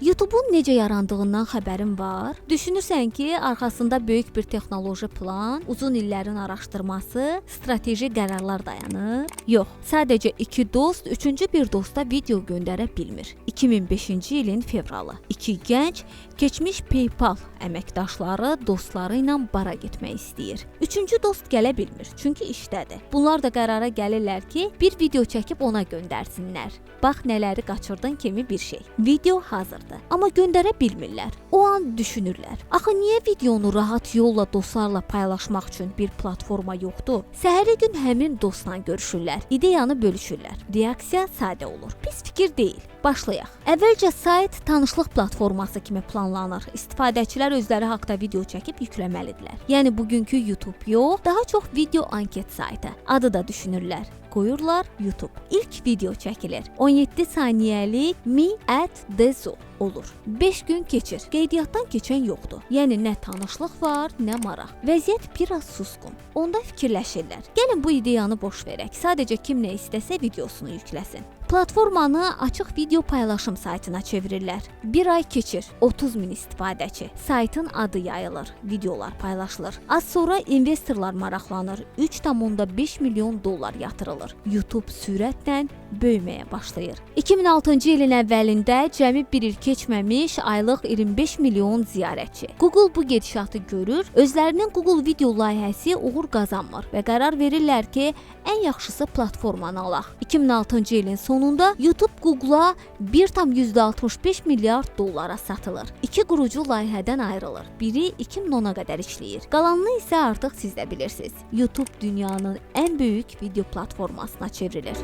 YouTube-un necə yarandığından xəbərin var? Düşünürsən ki, arxasında böyük bir texnoloji plan, uzun illərin araşdırması, strateji qərarlar dayanır? Yox, sadəcə iki dost üçüncü bir dosta video göndərə bilmir. 2005-ci ilin fevralı. İki gənc keçmiş PayPal əməkdaşları dostları ilə bara getmək istəyir. Üçüncü dost gələ bilmir, çünki işdədir. Bunlar da qərara gəlirlər ki, bir video çəkib ona göndərsinlər. Bax nələri qaçırdın kimi bir şey. Video hazırdır, amma göndərə bilmirlər. O an düşünürlər. Axı niyə videonu rahat yolla dostlarla paylaşmaq üçün bir platforma yoxdur? Səhəri gün həmin dostla görüşürlər, ideyanı bölüşürlər. Reaksiya sadə olur. Pis fikir deyil. Başlayaq. Əvvəlcə sayt tanışlıq platforması kimi planlanır. İstifadəçilər özləri haqqında video çəkib yükləməlidirlər. Yəni bugünkü YouTube yox, daha çox video anket saytı. Adı da düşünürlər. Qoyurlar YouTube. İlk video çəkilir. 17 saniyəlik Me@Dezo olur. 5 gün keçir. Qeydiyyatdan keçən yoxdur. Yəni nə tanışlıq var, nə maraq. Vəziyyət biraz susqun. Onda fikirləşirlər. Gəlin bu ideyanı boş verək. Sadəcə kim nə istəsə videosunu yükləsin. Platformanı açıq video paylaşım saytına çevirirlər. Bir ay keçir. 30 min istifadəçi. Saytın adı yayılır. Videolar paylaşılır. Az sonra investorlar maraqlanır. 3,5 milyon dollar yatırılır. YouTube sürətlə böyüməyə başlayır. 2006-cı ilin əvvəlində cəmi bir il keçməmiş aylıq 25 milyon ziyarətçi. Google bu gedişatı görür, özlərinin Google video layihəsi uğur qazanmır və qərar verirlər ki, ən yaxşısı platformanı alaq. 2006-cı ilin sonunda YouTube Google-a 1,65 milyard dollara satılır. İki qurucu layihədən ayrılır. Biri 2010-a qədər işləyir. Qalanını isə artıq siz də bilirsiniz. YouTube dünyanın ən böyük video platformasına çevrilir.